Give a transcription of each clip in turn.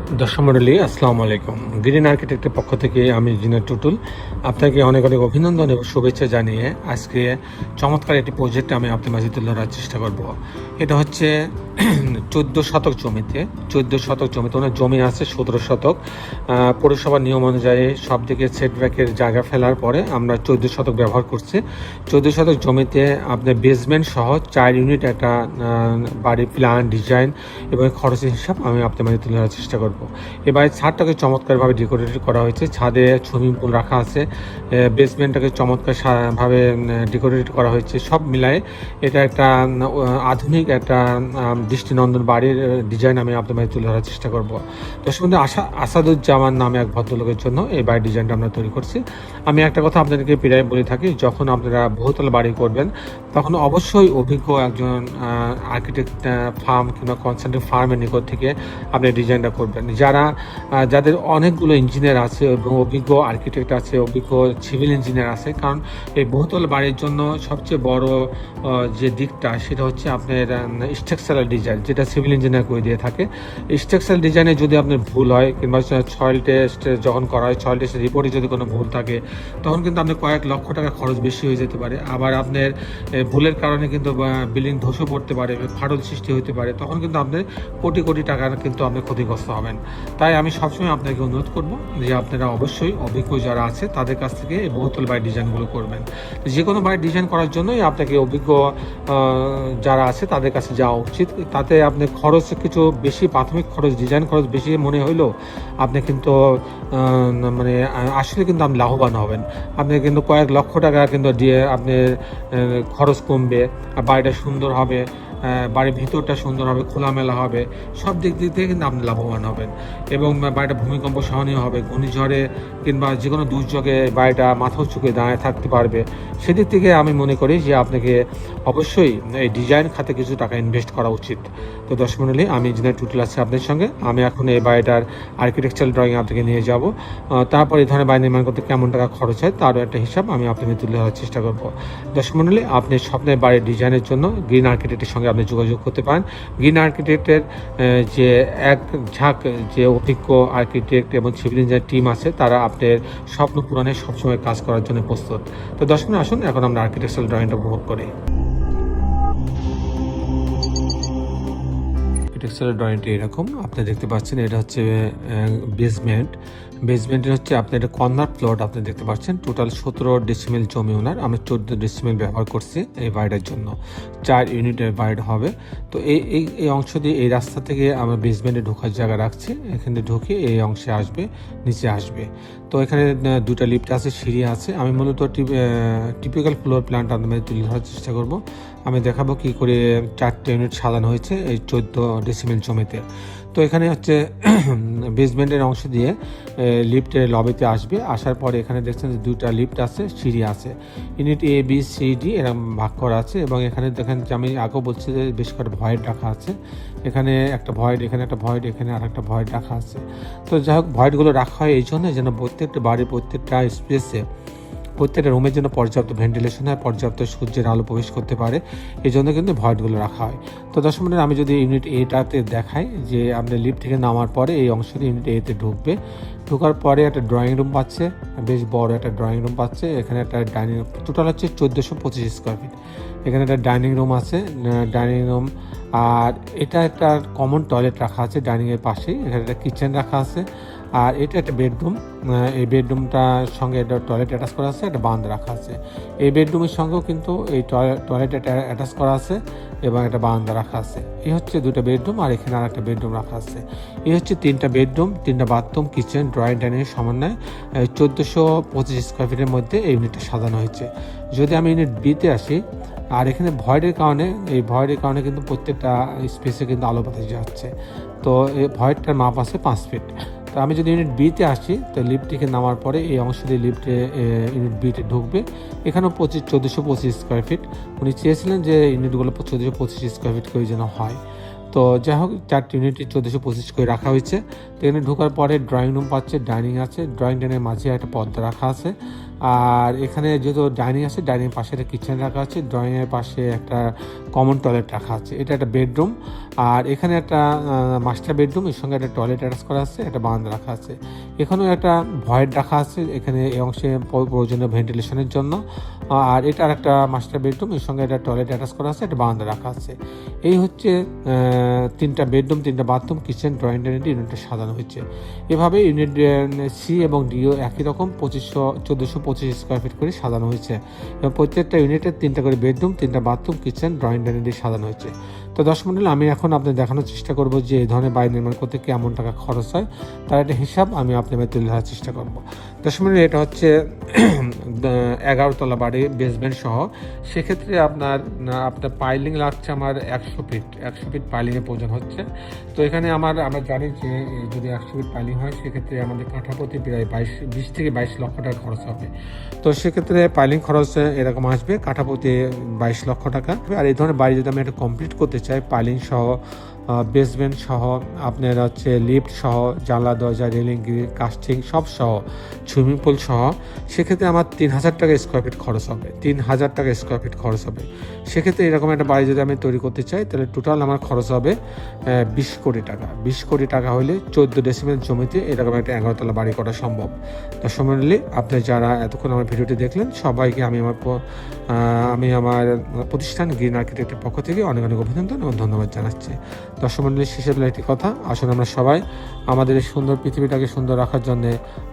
দর্শক মণ্ডলী আসসালামু আলাইকুম। গ্রিন আর্কিটেক্টের পক্ষ থেকে আমি ইঞ্জিনিয়ার টুটুল আপনাকে অনেক অনেক অভিনন্দন এবং শুভেচ্ছা জানিয়ে আজকে চমৎকার একটি প্রজেক্ট আমি আপনার মাঝে তুলে ধরার চেষ্টা করব। এটা হচ্ছে 14 শতক জমিতে 14 শতক জমিতে ওনার জমি আছে 17 শতক। পৌরসভার নিয়ম অনুযায়ী সব দিকে সেটব্যাকের জায়গা ফেলার পরে আমরা 14 শতক ব্যবহার করছি। 14 শতক জমিতে আপনার বেসমেন্ট সহ 4 ইউনিট একটা বাড়ির প্ল্যান ডিজাইন এবং খরচের হিসাব আমি আপনার মাঝে তুলে ধরার চেষ্টা করব। এবার ছাদটাকে চমৎকারভাবে ডেকোরেট করা হয়েছে, ছাদে সুইমিং পুল রাখা আছে, বেসমেন্টটাকে চমৎকারভাবে ডেকোরেট করা হয়েছে। সব মিলায়ে এটা একটা আধুনিক একটা দৃষ্টিনন্দন বাড়ির ডিজাইন আমি আপনাদের মাঝে তুলে ধরার চেষ্টা করব। দর্শক বন্ধু, আসাদুজ্জামান নামে এক ভদ্রলোকের জন্য এই বাড়ির ডিজাইনটা আমরা তৈরি করছি। আমি একটা কথা আপনাদেরকে প্রায় বলে থাকি, যখন আপনারা বহুতল বাড়ি করবেন তখন অবশ্যই অভিজ্ঞ একজন আর্কিটেক্ট ফার্ম কিংবা কনসালটেন্ট ফার্মের নিকট থেকে আপনি ডিজাইনটা করবেন। যাদের অনেকগুলো ইঞ্জিনিয়ার আছে এবং অভিজ্ঞ আর্কিটেক্ট আছে, অভিজ্ঞ সিভিল ইঞ্জিনিয়ার আছে। কারণ এই বহুতল বাড়ির জন্য সবচেয়ে বড় যে দিকটা সেটা হচ্ছে আপনার স্ট্রাকচারাল ডিজাইন, যেটা সিভিল ইঞ্জিনিয়ার করে দিয়ে থাকে। স্ট্রাকচারাল ডিজাইনে যদি আপনার ভুল হয় কিংবা সয়েল টেস্ট যখন করা হয়, সয়েল টেস্টের রিপোর্টে যদি কোনো ভুল থাকে তখন কিন্তু আপনার কয়েক লক্ষ টাকা খরচ বেশি হয়ে যেতে পারে। আবার আপনার ভুলের কারণে কিন্তু বিল্ডিং ধসে পড়তে পারে, ফাটল সৃষ্টি হতে পারে, তখন কিন্তু আপনার কোটি কোটি টাকার কিন্তু আপনি ক্ষতিগ্রস্ত হবেন। তাই আমি সবসময় আপনাকে অনুরোধ করব যে আপনারা অবশ্যই অভিজ্ঞ যারা আছে তাদের কাছ থেকে এই বহুতল বাড়ির ডিজাইনগুলো করবেন। যে কোনো বাড়ির ডিজাইন করার জন্যই আপনাকে অভিজ্ঞ যারা আছে তাদের কাছে যাওয়া উচিত। তাতে আপনি খরচ কিছু বেশি, প্রাথমিক খরচ ডিজাইন খরচ বেশি মনে হইলেও আপনি কিন্তু মানে আসলে কিন্তু আপনি লাভবান হবেন। আপনি কিন্তু কয়েক লক্ষ টাকা কিন্তু দিয়ে আপনার খরচ কমবে, বাড়িটা সুন্দর হবে, বাড়ির ভিতরটা সুন্দর হবে, খোলামেলা হবে, সব দিক থেকে কিন্তু আপনি লাভবান হবেন। এবং বাড়িটা ভূমিকম্প সহনীয় হবে, ঘূর্ণিঝড়ে কিংবা যে কোনো দুর্যোগে বাড়িটা মাথা উঁচুকে দাঁড়িয়ে থাকতে পারবে। সেদিক থেকে আমি মনে করি যে আপনাকে অবশ্যই এই ডিজাইন খাতে কিছু টাকা ইনভেস্ট করা উচিত। তো দর্শক মণ্ডলী, আমি ইঞ্জিনিয়ার টুটুল আছি আপনাদের সঙ্গে। আমি এখন এই বাড়িটার আর্কিটেকচারাল ড্রয়িং আপনাকে নিয়ে যাব, তারপর এই ধরনের বাড়ি নির্মাণ করতে কেমন টাকা খরচ হয় তারও একটা হিসাব আমি আপনাকে তুলে ধরার চেষ্টা করব। দর্শক মণ্ডলী, আপনি স্বপ্নের বাড়ির ডিজাইনের জন্য গ্রিন আর্কিটেক্টের সঙ্গে আপনি যোগাযোগ করতে পারেন। গ্রিন আর্কিটেক্টের যে এক ঝাঁক যে অভিজ্ঞ আর্কিটেক্ট এবং সিভিল ইঞ্জিনিয়ার টিম আছে, তারা আপনার স্বপ্ন পূরণে সবসময় কাজ করার জন্য প্রস্তুত। তো দর্শক আসুন এখন আমরা আর্কিটেকচারাল ড্রয়িংটা উপভোগ করি। আর্কিটেকচারাল ড্রয়িংটি এরকম আপনি দেখতে পাচ্ছেন। এটা হচ্ছে বেসমেন্টের হচ্ছে আপনার এটা কর্নার প্লট আপনি দেখতে পাচ্ছেন। টোটাল 17 ডেসিমেল জমি ওনার, আমরা 14 ডেসিমেল ব্যবহার করছি এই বাড়িটার জন্য। 4 ইউনিটের বাড়ি হবে। তো এই অংশ দিয়ে এই রাস্তা থেকে আমরা বেসমেন্টে ঢোকার জায়গা রাখছি, এখানে ঢুকে এই অংশে আসবে, নিচে আসবে। তো এখানে 2টা লিফট আছে, সিঁড়ি আছে। আমি মূলত টিপিক্যাল ফ্লোর প্ল্যানটা আপনাদের তুলে ধরার চেষ্টা করব। আমি দেখাবো কি করে 4টে ইউনিট সাজানো হয়েছে এই 14 ডেসিমেল জমিতে। তো এখানে হচ্ছে বেসমেন্টের অংশ দিয়ে লিফটের লবিতে আসবে। আসার পরে এখানে দেখছেন যে 2টা লিফট আছে, সিঁড়ি আছে। Unit A B C D এরকম ভাগ করা আছে। এবং এখানে দেখেন যে আমি আগেও বলছি যে বেশ কয়েকটা ভয়েড রাখা আছে। এখানে একটা ভয়েড, এখানে একটা ভয়েড, এখানে আর একটা ভয়েড রাখা আছে। তো যাই হোক, ভয়েডগুলো রাখা হয় এই জন্য যেন প্রত্যেকটা বাড়ির প্রত্যেকটা স্পেসে, প্রত্যেকটা রুমের জন্য পর্যাপ্ত ভেন্টিলেশন হয়, পর্যাপ্ত সূর্যের আলো প্রবেশ করতে পারে, এই জন্য কিন্তু ভয়েডগুলো রাখা হয়। তো দর্শক বন্ধুরা, আমি যদি ইউনিট এটাতে দেখাই যে আপনি লিফট থেকে নামার পরে এই অংশটি ইউনিট এতে ঢুকবে। ঢোকার পরে একটা ড্রয়িং রুম পাচ্ছে, বেশ বড় একটা ড্রয়িং রুম পাচ্ছে। এখানে একটা ডাইনিং, টোটাল হচ্ছে 1425 স্কোয়ার ফিট। এখানে একটা ডাইনিং রুম আছে, ডাইনিং রুম। আর এটা একটা কমন টয়লেট রাখা আছে ডাইনিংয়ের পাশেই। এখানে একটা কিচেন রাখা আছে। আর এটা একটা বেডরুম, এই বেডরুমটার সঙ্গে একটা টয়লেট অ্যাটাচ করা আছে, একটা বারান্দা রাখা আছে। এই বেডরুমের সঙ্গেও কিন্তু এই টয়লেট অ্যাটাচ করা আছে এবং একটা বারান্দা রাখা আছে। এই হচ্ছে 2টা বেডরুম, আর এখানে আর একটা বেডরুম রাখা আছে। এই হচ্ছে 3টা বেডরুম, 3টা বাথরুম, কিচেন, ড্রয়িং ডাইনিংয়ের সমন্বয়ে 1425 স্কোয়ার ফিটের মধ্যে এই ইউনিটটা সাজানো হয়েছে। যদি আমি ইউনিট বিতে আসি, আর এখানে ভয়েডের কারণে কিন্তু প্রত্যেকটা স্পেসে কিন্তু আলো বাতাস যাচ্ছে। তো এই ভয়েডটার মাপ আছে 5 ফিট। তো আমি যদি ইউনিট বিতে আসি, তো লিফট থেকে নামার পরে এই অংশ দিয়ে লিফটে ইউনিট বিতে ঢুকবে। এখানেও 1425 স্কোয়ার ফিট। উনি চেয়েছিলেন যে ইউনিটগুলো 1425 স্কোয়ার ফিট করে যেন হয়। তো যাই হোক, 4টি ইউনিটে 1425 করে রাখা হয়েছে। তো এখানে ঢোকার পরে ড্রয়িং রুম পাচ্ছে, ডাইনিং আছে, ড্রয়িং ডাইনিংয়ের মাঝে একটা পর্দা রাখা আছে। আর এখানে যেহেতু ডাইনিং আছে, ডাইনিং পাশে একটা কিচেন রাখা আছে, ড্রয়িংয়ের পাশে একটা কমন টয়লেট রাখা আছে। এটা একটা বেডরুম। আর এখানে একটা মাস্টার বেডরুম, এর সঙ্গে একটা টয়লেট অ্যাটাচ করা আছে, একটা বারান্দা রাখা আছে। এখানেও একটা ভয়েড রাখা আছে এখানে এই অংশে প্রয়োজনীয় ভেন্টিলেশনের জন্য। আর এটা আর একটা মাস্টার বেডরুম, এর সঙ্গে একটা টয়লেট অ্যাটাচ করা আছে, একটা বারান্দা রাখা আছে। এই হচ্ছে 3টা বেডরুম, 3টা বাথরুম, কিচেন, ড্রয়িং ডাইনিং ইউনিটটা সাজানো হয়েছে। এভাবে ইউনিট সি এবং ডিও একই রকম 1425 স্কোয়ার ফিট করে সাজানো হয়েছে এবং প্রত্যেকটা ইউনিটের 3টা করে বেডরুম, 3টা বাথরুম, কিচেন, ড্রয়িং ডাইনিং দিয়ে সাজানো হয়েছে। তো দর্শক মণ্ডলী, আমি এখন আপনাদের দেখানোর চেষ্টা করব যে এই ধরনের বাড়ি নির্মাণ করতে কেমন টাকা খরচ হয়, তার একটা হিসাব আমি আপনাদের তুলে ধরার চেষ্টা করব। দর্শক মণ্ডলী, এটা হচ্ছে 11 তলা বাড়ি বেসমেন্ট সহ। সেক্ষেত্রে আপনার পাইলিং লাগছে আমার 100 ফিট পাইলিংয়ের প্রয়োজন হচ্ছে। তো এখানে আমরা জানি যে যদি 100 ফিট পাইলিং হয় সেক্ষেত্রে আমাদের কাঠাপ্রতি প্রায় 20 থেকে 22 লক্ষ টাকা খরচ হবে। তো সেক্ষেত্রে পাইলিং খরচ এরকম আসবে কাঠাপ্রতি 22 লক্ষ টাকা। আর এই ধরনের বাড়ি যদি আমি একটা কমপ্লিট করতে চাই পাইলিং সহ, বেসমেন্ট সহ, আপনার হচ্ছে লিফট সহ, জানলা দরজা রেলিং গ্রিল কাস্টিং সব সহ, সুইমিং পুল সহ, সেক্ষেত্রে আমার 3000 টাকা স্কোয়ার ফিট খরচ হবে। 3000 টাকা স্কোয়ার ফিট খরচ হবে। সেক্ষেত্রে এরকম একটা বাড়ি যদি আমি তৈরি করতে চাই তাহলে টোটাল আমার খরচ হবে 20 কোটি টাকা। 20 কোটি টাকা হলে 14 ডেসিমেল জমিতে এরকম একটা 11 তলা বাড়ি করা সম্ভব। দর্শক মণ্ডলী, আপনি যারা এতক্ষণ আমার ভিডিওটি দেখলেন সবাইকে আমি আমার প্রতিষ্ঠান গ্রিন আর্কিটেক্টের পক্ষ থেকে অনেক অনেক অভিনন্দন এবং ধন্যবাদ জানাচ্ছি। দর্শক মণ্ডলী, শেষে বলে একটি কথা, আসুন আমরা সবাই আমাদের এই সুন্দর পৃথিবীটাকে সুন্দর রাখার জন্য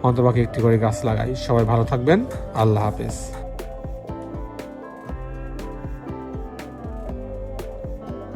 অন্তপক্ষে একটি করে গাছ লাগাই। সবাই ভালো থাকবেন। আল্লাহ হাফেজ।